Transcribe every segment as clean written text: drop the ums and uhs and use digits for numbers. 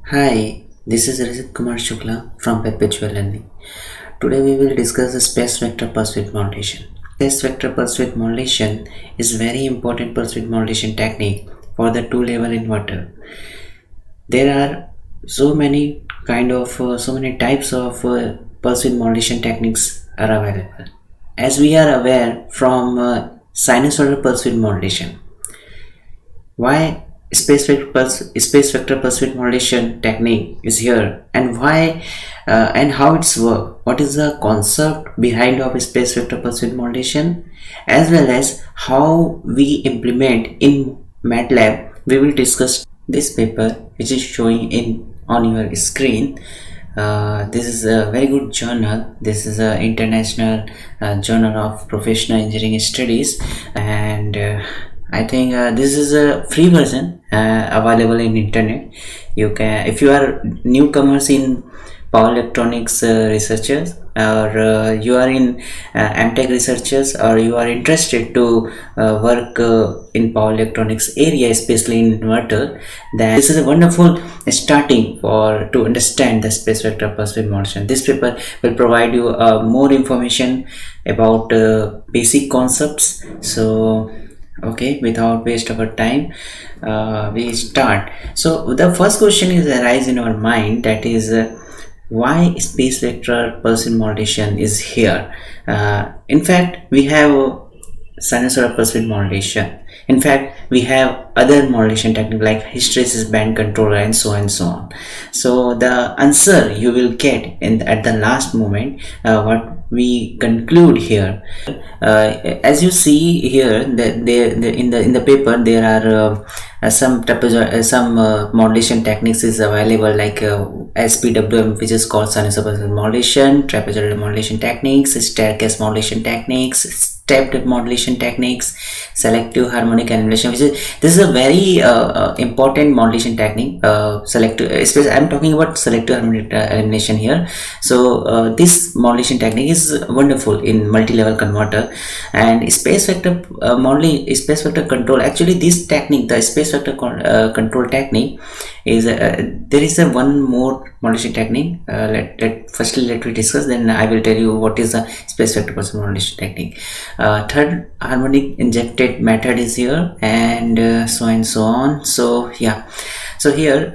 Hi, this is Rajat Kumar Shukla from Perpetual Learning. Today we will discuss the space vector pulse-width modulation. Space vector pulse-width modulation is very important pulse-width modulation technique for the two-level inverter. There are so many types of pulse-width modulation techniques are available. As we are aware from sinusoidal pulse-width modulation, why space vector pulse width modulation technique is here, and why and how it's work, what is the concept behind of space vector pulse width modulation, as well as how we implement in MATLAB. We will discuss this paper which is showing in on your screen. This is a very good journal. This is an international journal of professional engineering studies, and I think this is a free version available in internet. You can, if you are newcomers in power electronics researchers, or you are in MTech researchers, or you are interested to work in power electronics area, especially in inverter, then this is a wonderful starting for to understand the space vector pulse width modulation. This paper will provide you more information about basic concepts. So okay, without waste of our time, we start. So the first question is arise in our mind, that is why space vector pulse width modulation is here. In fact, we have sinusoidal pulse width modulation. In fact, we have other modulation technique like hysteresis band controller and so on. So the answer you will get at the last moment, what we conclude here. As you see here, that in the paper there are some modulation techniques is available, like SPWM, which is called sinusoidal modulation, trapezoidal modulation techniques, staircase modulation techniques, stepped modulation techniques, selective harmonic elimination, which is this is a very important modulation technique. Selective, especially I'm talking about selective harmonic elimination here. So this modulation technique is wonderful in multi-level converter. And space vector space vector control, actually this technique, the space vector control technique, is there is a one more modulation technique. Firstly let me discuss, then I will tell you what is the space vector pulse modulation technique. Third harmonic injected method is here, and so on. So yeah, so here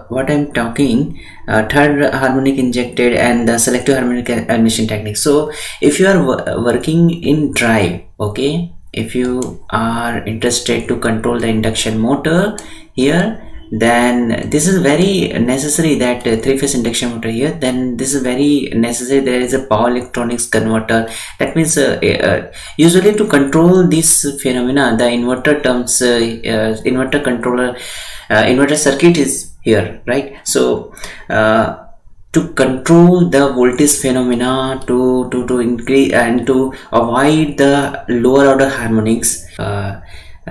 what I'm talking, third harmonic injected and the selective harmonic elimination technique. So if you are working in drive, okay, if you are interested to control the induction motor here, then this is very necessary, that three-phase induction motor here, then this is very necessary there is a power electronics converter. That means usually to control this phenomena, the inverter terms, inverter controller, inverter circuit is here, right? So to control the voltage phenomena, to increase and to avoid the lower order harmonics,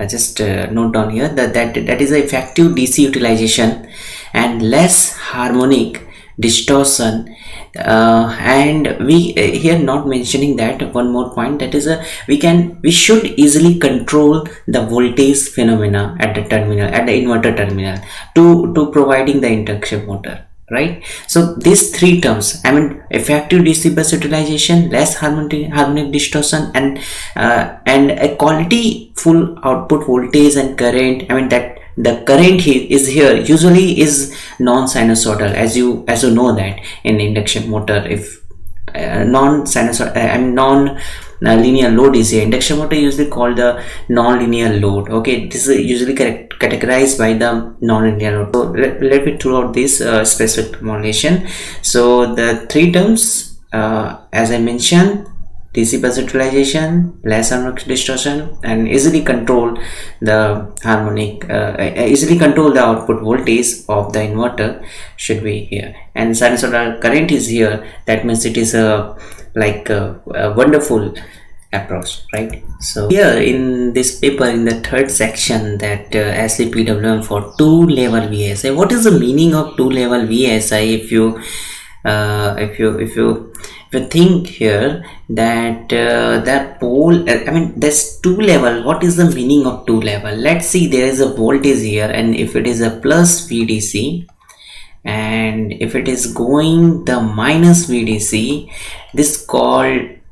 just note down here that is the effective DC utilization and less harmonic distortion. And we here not mentioning that one more point, that is we should easily control the voltage phenomena at the terminal, at the inverter terminal, to providing the induction motor, right? So these three terms, I mean effective DC bus utilization, less harmonic distortion, and a quality full output voltage and current. I mean that the current is here usually is non-sinusoidal, as you know that in induction motor, if non-linear load is here, induction motor usually called the non-linear load. Okay, this is usually categorized by the non-linear load. So let me throw out this specific modulation. So the three terms, as I mentioned, DC bus utilization, less harmonic distortion, and easily control the harmonic, easily control the output voltage of the inverter should be here. And sinusoidal current is here. That means it is a wonderful approach, right? So here in this paper, in the third section, that SVPWM for two-level VSI. What is the meaning of two-level VSI? If you think here that the pole, I mean there's two level. What is the meaning of two level? Let's see, there is a voltage here, and if it is a plus VDC, and if it is going the minus VDC, this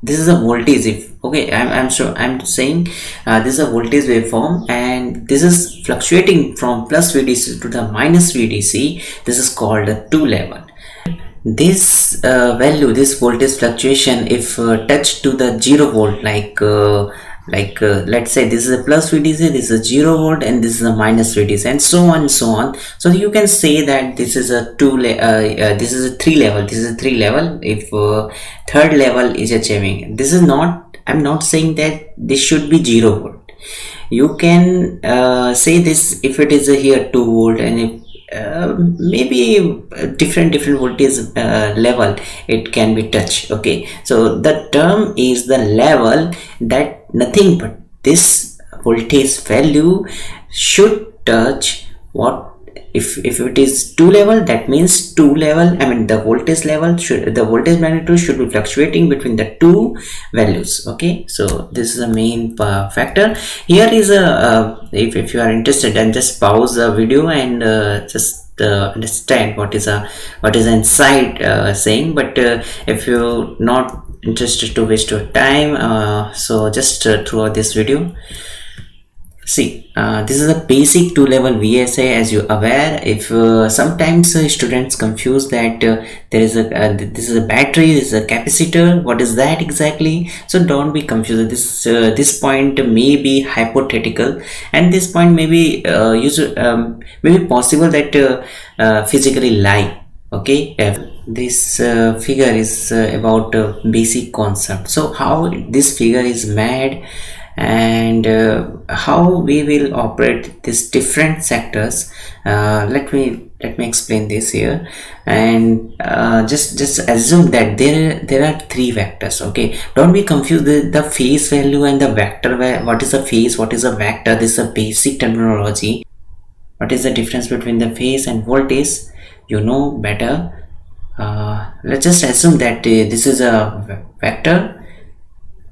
is a voltage. If okay, I'm saying this is a voltage waveform, and this is fluctuating from plus VDC to the minus VDC. This is called a two level. This value, this voltage fluctuation, if touched to the 0 volt, let's say this is a plus VDC, this is a 0 volt, and this is a minus VDC, and so on and so on. So you can say that this is a this is a 3 level. This is a 3 level. If third level is achieving, this is not, I'm not saying that this should be 0 volt. You can say this if it is here 2 volt, and if maybe different voltage level it can be touched. Okay, so the term is the level that nothing but this voltage value should touch. What if it is 2 level, that means 2 level, I mean the voltage level should, the voltage magnitude should be fluctuating between the two values. Okay, so this is the main factor. Here is a if you are interested, then just pause the video and just understand what is inside saying. But if you're not interested to waste your time, so just throughout this video, see, this is a basic 2 level VSI. As you're aware, if sometimes students confuse that there is a this is a battery, this is a capacitor, what is that exactly? So don't be confused. This point may be hypothetical, and this point may be maybe possible that physically lie. Okay, this figure is about basic concept. So how this figure is made, and how we will operate these different sectors. Let me explain this here, and just assume that there are 3 vectors. Okay, don't be confused the phase value and the vector. What is a phase, what is a vector? This is a basic terminology. What is the difference between the phase and voltage? You know better. Let's just assume that this is a vector.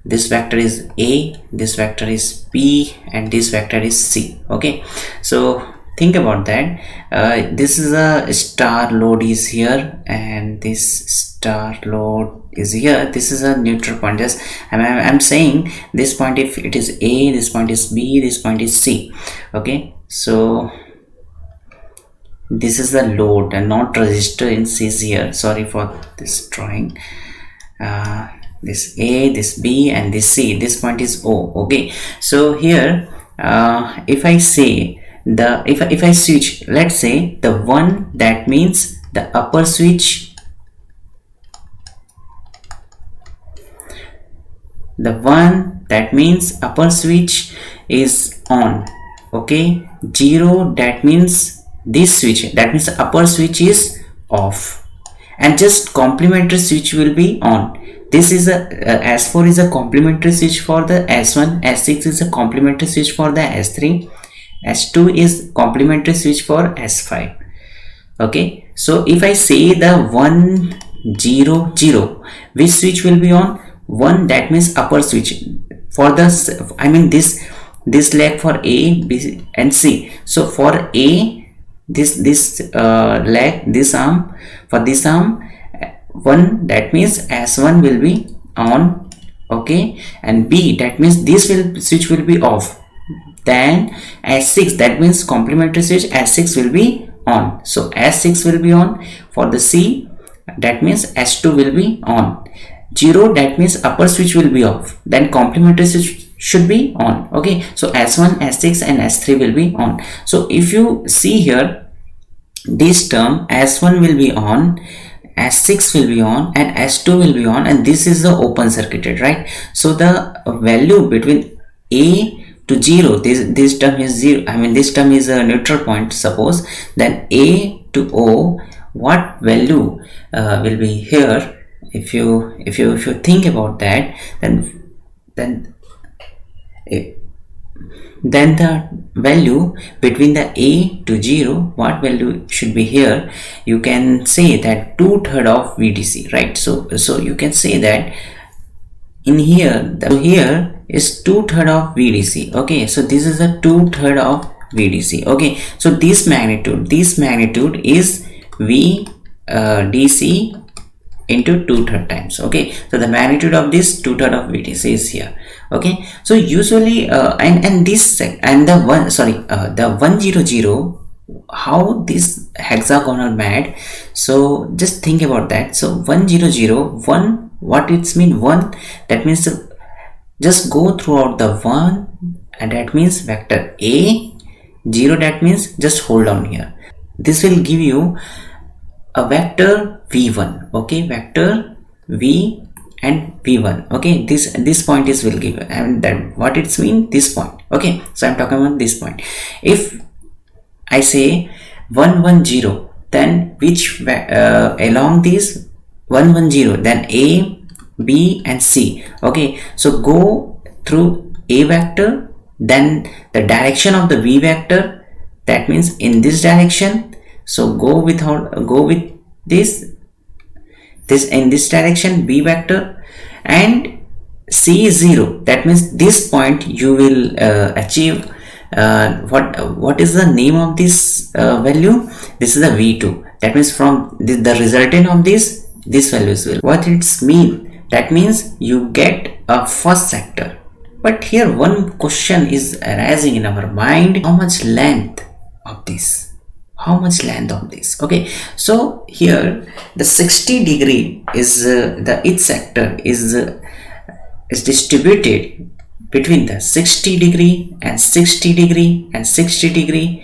This vector is A, this vector is B, and this vector is C. Okay, so think about that. This is a star load is here, and this star load is here. This is a neutral point. Just I'm saying this point, if it is A, this point is B, this point is C. Okay, so this is the load and not resistor in C here. Sorry for this drawing. This A, this B, and this C. This point is O. Okay, so here if I say if I switch, let's say the one, that means the upper switch, the one, that means upper switch is on. Okay, 0, that means this switch, that means the upper switch is off, and just complementary switch will be on. This is a S4 is a complementary switch for the S1, S6 is a complementary switch for the S3, S2 is complementary switch for S5. Okay, so if I say the 1 0 0, which switch will be on? 1, that means upper switch for the, I mean this leg for A, B, and C. So for A, this leg, this arm, for this arm 1, that means S1 will be on. Okay, and B, that means this switch will be off. Then S6, that means complementary switch, S6 will be on. So S6 will be on. For the C, that means S2 will be on. 0, that means upper switch will be off, then complementary switch should be on. Okay, so S1, S6, and S3 will be on. So if you see here, this term S1 will be on, S6 will be on, and S2 will be on, and this is the open circuited, right? So the value between A to 0, this term is 0, I mean this term is a neutral point, suppose. Then A to O, what value will be here? If you think about that, then the value between the A to 0, what value should be here? You can say that 2/3 of VDC, right? So you can say that in here, here is 2/3 of VDC. Okay, so this is a 2/3 of VDC. Okay, so this magnitude is V DC into 2/3 times. Okay, so the magnitude of this 2/3 of VDC is here. Okay, so usually and this and the one, sorry, the 100, how this hexagonal mat. So just think about that. So 100, what it's mean? 1, that means just go throughout the 1, and that means vector A. 0, that means just hold on here. This will give you a vector V1. Okay, vector V and V1. Okay, this point is will give, and then what it's mean, this point. Okay, so I'm talking about this point. If I say 110, then which along this 110, then A, B and C. Okay, so go through A vector, then the direction of the V vector, that means in this direction. So go with this in this direction, B vector, and C is 0, that means this point you will achieve what is the name of this value? This is the V2, that means from the resultant of this values will, what it's mean, that means you get a first sector. But here one question is arising in our mind: how much length of this? How much length of this? Okay, so here the 60 degree is the each sector is distributed between the 60 degree and 60 degree and 60 degree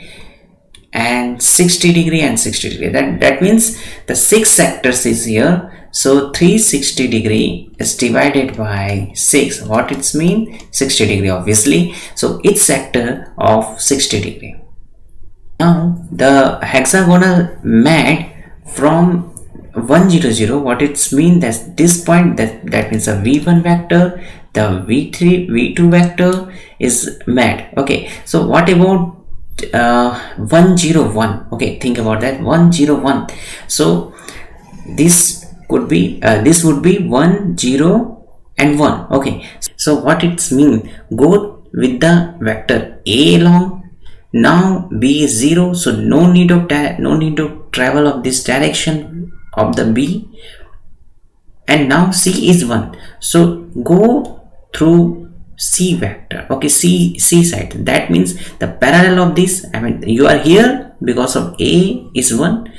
and 60 degree and 60 degree. That means the 6 sectors is here. So 360 degree is divided by 6. What it's mean? 60 degree obviously. So each sector of 60 degree. Now the hexagonal mat from 100, what it's mean, that this point, that means a V1 vector, the V2 vector is mat. Okay, so what about 101? Okay, think about that. 101. So this could be this would be 1 0 and 1. Okay, so what it's mean, go with the vector A along. Now B is 0, so no need of travel of this direction of the B, and now C is 1, so go through C vector. Okay, C side, that means the parallel of this, I mean you are here because of A is 1.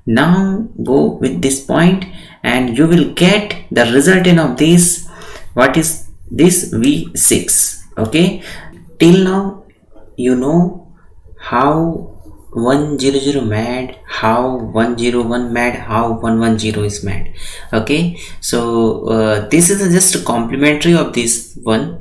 Now go with this point and you will get the resultant of this. What is this? V6. Okay, till now you know how 100 mad, how 101 mad, how 110 is mad. Okay, so this is just complementary of this one.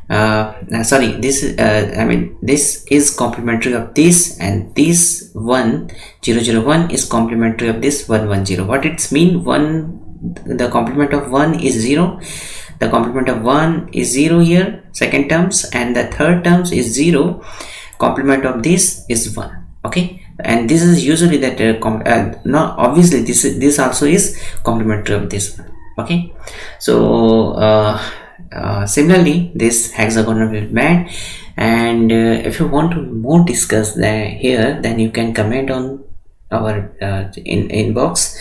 Sorry, this I mean this is complementary of this, and this 1001 is complementary of this 110. What it's mean? The complement of 1 is 0. The complement of 1 is 0 here, second terms, and the third terms is 0. Complement of this is 1. Okay, and this is usually that no, obviously this also is complementary of this one. Okay, so similarly this hexagonal mat, and if you want to more discuss here, then you can comment on our inbox.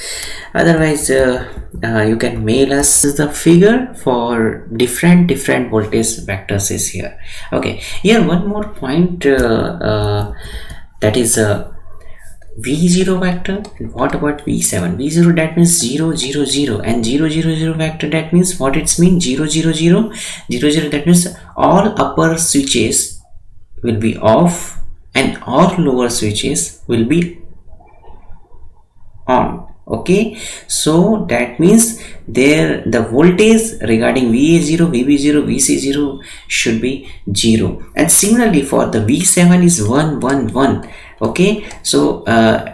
Otherwise you can mail us. The figure for different voltage vectors is here. Okay, here one more point, that is V0 vector. And what about V7? V0, that means 0 0 0, and 0 0 0 vector, that means what it's mean? 0 0 0 0 0, that means all upper switches will be off and all lower switches will be on. Okay, so that means there the voltage regarding VA0, VB0, VC0 should be 0, and similarly for the V7 is 1 1 1. Okay, so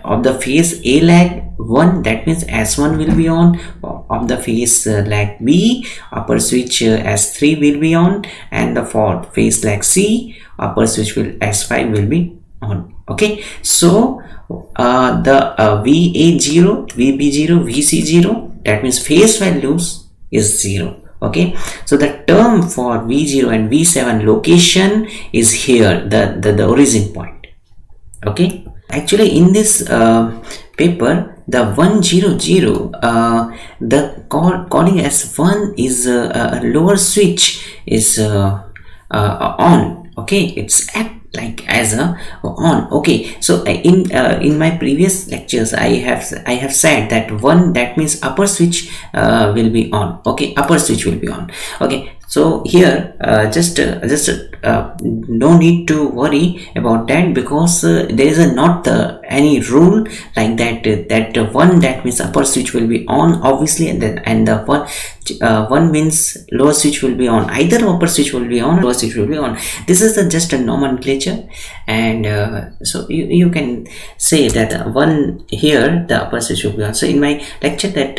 of the phase A lag 1, that means S1 will be on. Of the phase lag B, upper switch S3 will be on, and the for phase lag C, upper switch will S5 will be on. Okay, so the VA0, VB0, VC0, that means phase values is 0. Okay, so the term for V0 and V7 location is here, the origin point. Okay, actually in this paper the 100, the calling as 1 is a lower switch is on. Okay, it's act like as a on. Okay, so in my previous lectures I have said that 1, that means upper switch will be on. Okay, upper switch will be on. Okay, so here just no need to worry about that, because there is not any rule like that that 1, that means upper switch will be on obviously, and the 1 means lower switch will be on. Either upper switch will be on, lower switch will be on. This is just a nomenclature, and so you can say that 1 here, the upper switch will be on. So in my lecture that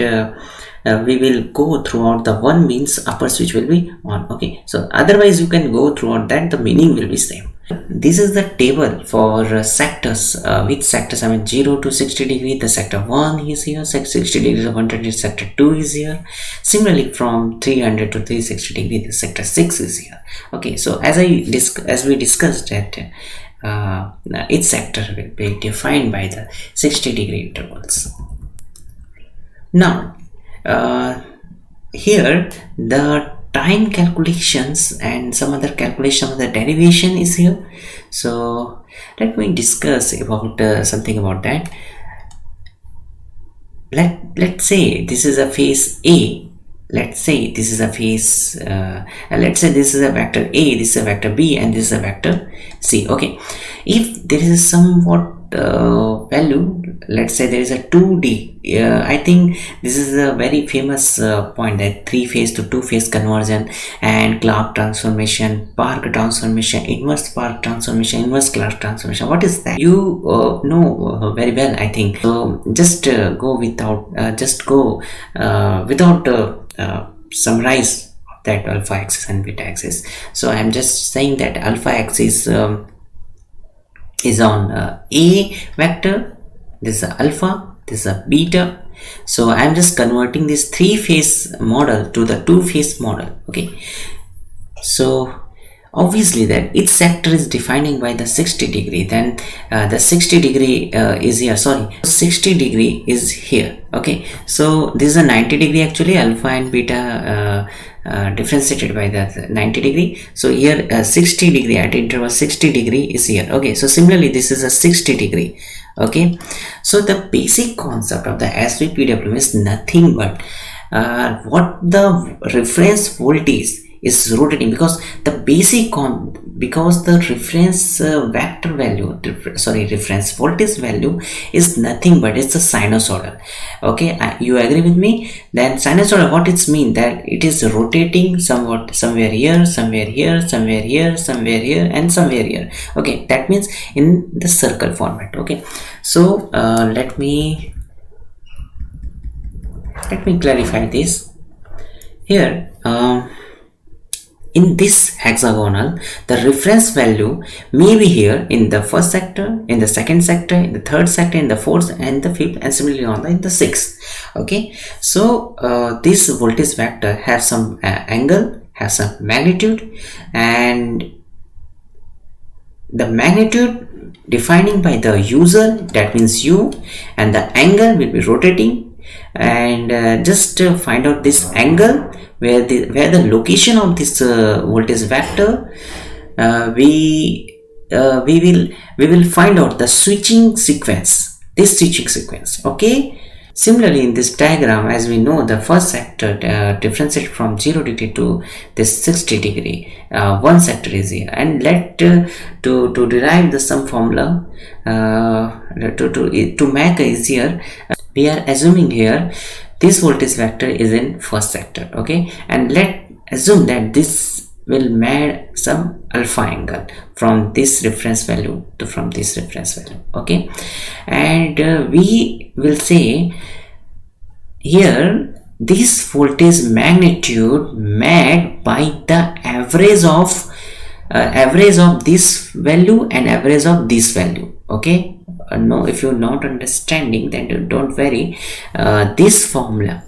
we will go throughout the 1 means upper switch will be on. Okay, so otherwise you can go throughout that, the meaning will be same. This is the table for sectors. Which sectors? I mean 0 to 60 degree, the sector 1 is here, 60 degrees to 120, sector 2 is here. Similarly from 300 to 360 degree, the sector 6 is here. Okay, so as we discussed that each sector will be defined by the 60 degree intervals. Now here the time calculations and some other calculation of the derivation is here. So let me discuss about something about that. Let's say this is a phase A. Let's say this is a phase let's say this is a vector A, this is a vector B, and this is a vector C. Okay, if there is a somewhat value, let's say there is a 2D, I think this is a very famous point, that 3-phase to 2-phase conversion and Clark transformation, Park transformation, inverse Park transformation, inverse Clark transformation. What is that? You know very well, I think. So just go without summarize that alpha axis and beta axis. So I am just saying that alpha axis is on A vector, this is alpha, this is a beta. So I am just converting this 3-phase model to the 2-phase model. Okay, so obviously that each sector is defining by the 60 degree, then the 60 degree is here, 60 degree is here. Okay, so this is a 90 degree actually, alpha and beta differentiated by the 90 degree. So here 60 degree at interval 60 degree is here. Okay, so similarly this is a 60 degree. Okay, so the basic concept of the SVPWM is nothing but what the reference voltage is rotating, because the reference vector value, reference voltage value is nothing but it's a sinusoidal. Okay, you agree with me? Then sinusoidal, what it means, that it is rotating somewhere here, somewhere here, somewhere here, somewhere here, and somewhere here. Okay, that means in the circle format. Okay, so let me clarify this here. In this hexagonal, the reference value may be here in the first sector, in the second sector, in the third sector, in the fourth and the fifth, and similarly on in the sixth. Okay, so this voltage vector has some angle, has some magnitude, and the magnitude defining by the user, that means u, and the angle will be rotating. And just find out this angle, where the location of this voltage vector, we will find out the switching sequence, this switching sequence. Okay, similarly in this diagram, as we know, the first sector differentiated from 0 degree to this 60 degree, one sector is here, and to derive the sum formula, to make it easier, we are assuming here this voltage vector is in first sector. Okay, and let's assume that this will make some alpha angle from this reference value to from this reference value. Okay, and we will say here this voltage magnitude made by the average of this value and average of this value. Okay, no, if you're not understanding, then don't worry. This formula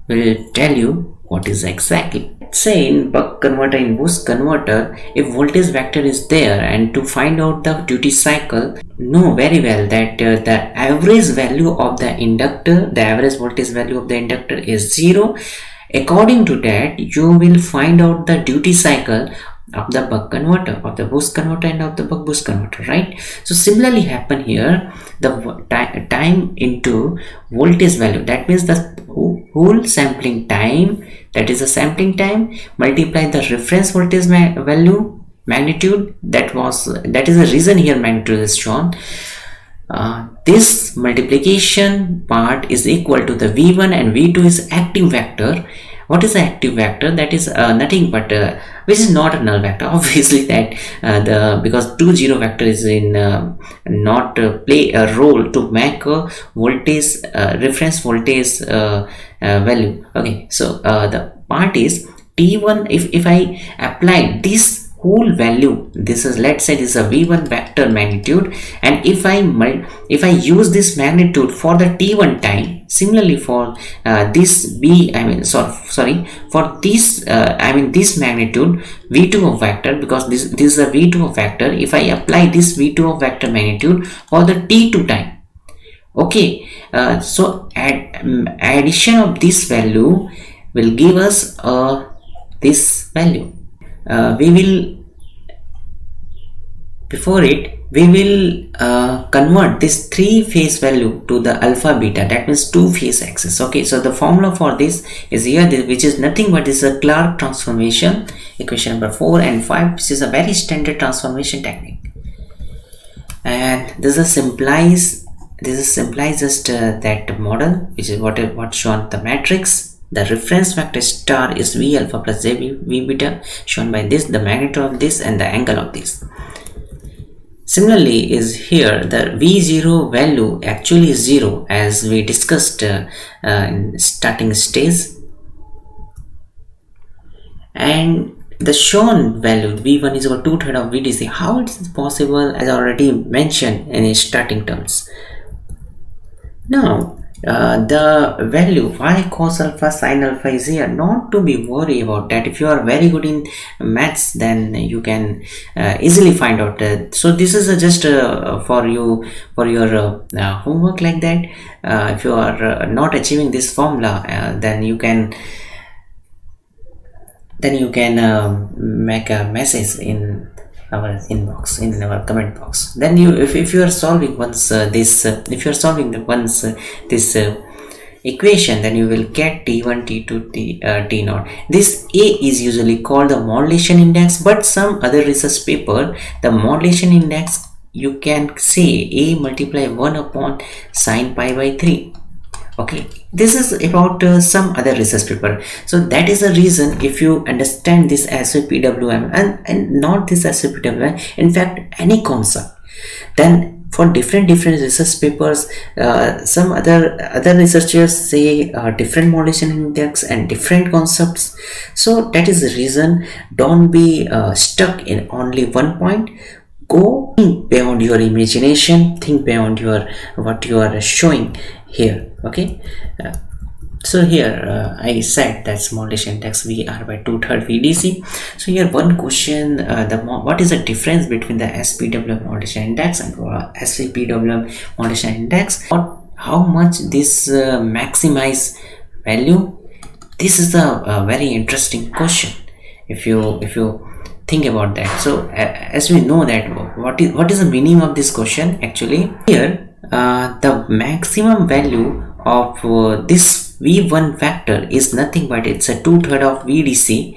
will tell you what is exactly. Say in buck converter, in boost converter, if voltage vector is there, and to find out the duty cycle, know very well that the average value of the inductor, the average voltage value of the inductor is 0. According to that, you will find out the duty cycle of the buck converter, of the boost converter, and of the buck boost converter, right? So similarly happen here, the time into voltage value, that means the whole sampling time, that is the sampling time, multiply the reference voltage value magnitude, that is the reason here magnitude is shown. This multiplication part is equal to the V1, and V2 is active vector. What is the active vector? That is nothing but which is not a null vector, obviously, that because 2 0 vector is in not play a role to make a voltage reference voltage value. Okay, so the part is T1. If I apply this whole value, this is, let's say this is a V1 vector magnitude, and if I use this magnitude for the T1 time, similarly for this for this this magnitude V2 of vector, because this is a V2 of vector, if I apply this V2 of vector magnitude for the T2 time, okay, so addition of this value will give us this value. We will convert this 3 phase value to the alpha beta, that means 2 phase axis. Okay, so the formula for this is here, which is nothing but is a Clark transformation, equation number 4 and 5, which is a very standard transformation technique. And this is simplifies just that model, which is what shown the matrix. The reference vector star is V alpha plus J V beta, shown by this, the magnitude of this and the angle of this. Similarly is here, the V0 value actually is 0, as we discussed in starting stage, and the shown value V1 is equal to 2/3 of VDC. How it is possible, as already mentioned in starting terms. Now the value y cos alpha sin alpha is here, not to be worried about that. If you are very good in maths, then you can easily find out that. So this is just for your homework, like that. If you are not achieving this formula, then you can make a message in our inbox, in our comment box. Then if you are solving once this equation, then you will get T1, T2, T0. This A is usually called the modulation index, but some other research paper, the modulation index, you can say A multiply 1 upon sin pi by 3. Okay, this is about some other research paper. So that is the reason, if you understand this SVPWM and not this SVPWM, in fact any concept, then for different research papers, some other researchers say different modulation index and different concepts. So that is the reason, don't be stuck in only one point. Go beyond your imagination, think beyond what you are showing here. Okay, so here I said that modulation index VR by 2/3 VDC. So here one question, what is the difference between the SPWM modulation index and SVPWM modulation index? How much this maximize value? This is a very interesting question if you think about that. So as we know that what is the meaning of this question actually. Here the maximum value of this V1 vector is nothing but it's a 2/3 of VDC.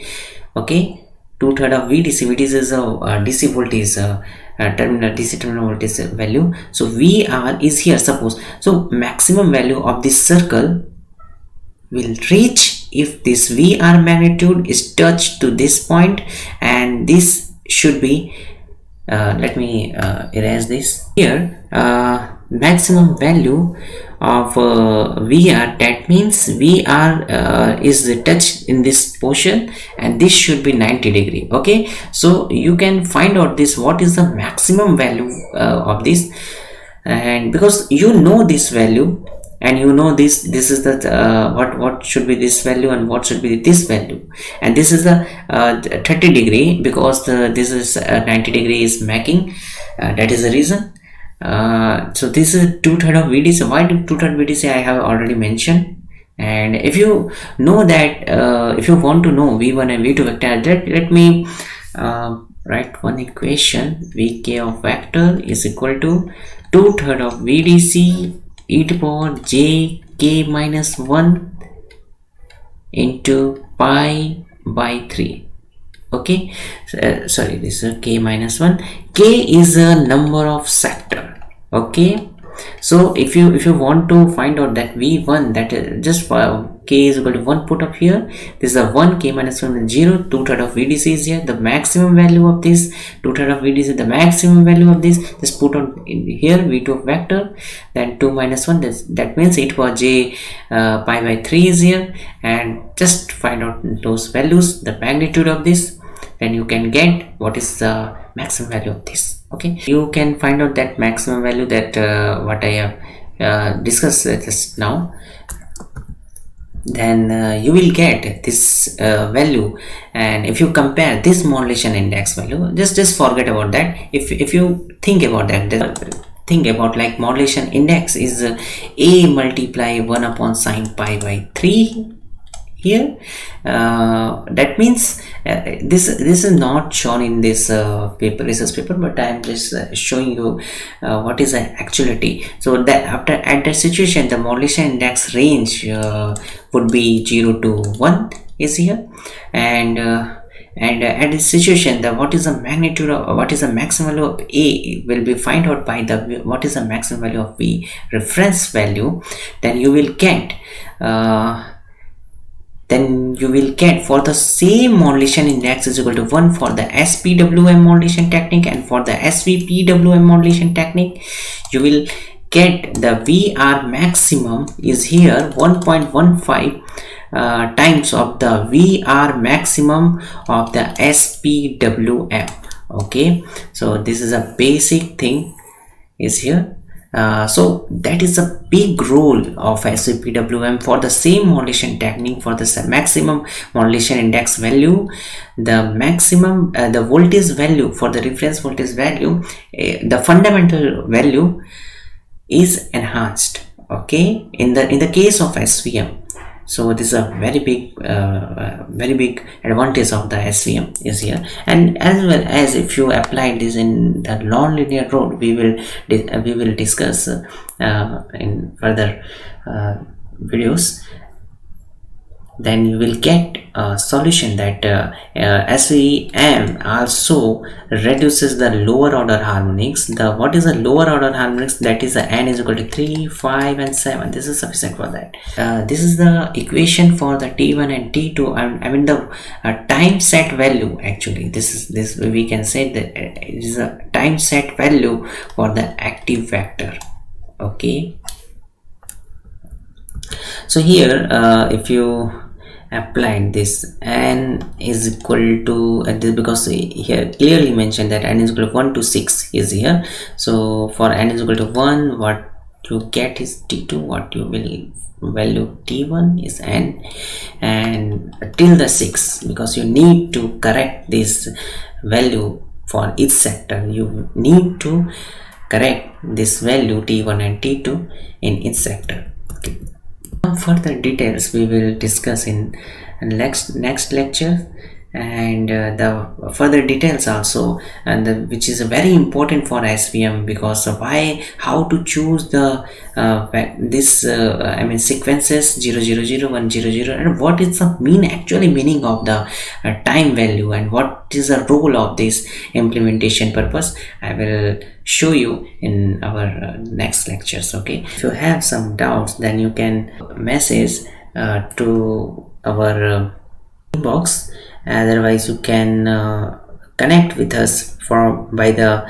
Okay, 2/3 of VDC. VDC is a DC voltage, DC terminal voltage value. So VR is here, suppose. So maximum value of this circle will reach if this VR magnitude is touched to this point, and this should be let me erase this here. Maximum value of VR, that means VR is touched in this portion, and this should be 90 degree. Okay, so you can find out this, what is the maximum value of this, and because you know this value, and you know this is the what should be this value and what should be this value, and this is the 30° because this is 90° is making, that is the reason. So this is 2/3 of VDC. Why do 2/3 VDC? I have already mentioned. And if you know that, if you want to know V1 and V2 vector, let me write one equation. Vk of vector is equal to 2/3 of VDC e to power j k minus 1 into pi by 3. Okay, sorry, this is k minus 1. K is a number of sector. Okay, so if you want to find out that V1, that is just for k is equal to 1, put up here. This is a 1, k minus 1 is 0, 2/3 of VDC is here, the maximum value of this 2/3 of VDC, the maximum value of this, just put on in here V2 of vector, then 2 minus 1, that means it was j pi by 3 is here, and just find out those values, the magnitude of this, then you can get what is the maximum value of this. Okay, you can find out that maximum value, that what I have discussed just now. Then you will get this value, and if you compare this modulation index value, just forget about that. If you think about that, think about like modulation index is a multiply 1 upon sine pi by 3 here. That means this is not shown in this paper, research paper, but I am just showing you what is the actuality. So that after at that situation, the modulation index range would be 0 to 1 is here, and at this situation, the what is the magnitude of what is the maximum value of A will be find out by the what is the maximum value of V reference value. Then you will get for the same modulation index is equal to 1 for the SPWM modulation technique, and for the SVPWM modulation technique you will get the VR maximum is here 1.15 times of the VR maximum of the SPWM. Okay, so this is a basic thing is here. So that is a big role of SPWM for the same modulation technique. For the maximum modulation index value, the maximum the voltage value for the reference voltage value, the fundamental value is enhanced. Okay, in the case of SVM. So this is a very big advantage of the SVM is here. And as well as if you apply this in the non-linear road, we will discuss in further videos. Then you will get a solution that SVM also reduces the lower order harmonics. What is the lower order harmonics? That is the n is equal to 3, 5 and 7. This is sufficient for that. This is the equation for the T1 and T2. I mean the time set value. Actually this we can say that it is a time set value for the active vector. Okay, so here if you apply this, n is equal to this, because here clearly mentioned that n is equal to 1 to 6 is here. So for n is equal to 1, what you get is T2, what you will value T1 is n, and till the 6, because you need to correct this value for each sector. You need to correct this value T1 and T2 in each sector. Okay. Further details we will discuss in next lecture, and the further details also, and which is very important for SVM, because how to choose the sequences 0 0 0 1 0 0, and what is the meaning of the time value, and what is the role of this implementation purpose. I will show you in our next lectures. Okay, if you have some doubts, then you can message to our inbox. Otherwise you can connect with us by the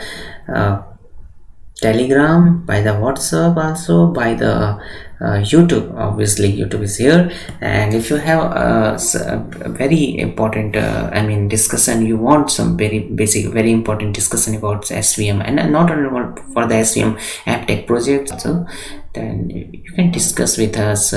Telegram, by the WhatsApp, also by the YouTube. Obviously YouTube is here, and if you have a very important discussion, you want some very basic, very important discussion about SVM, and not only for the SVM AppTech project, so then you can discuss with us.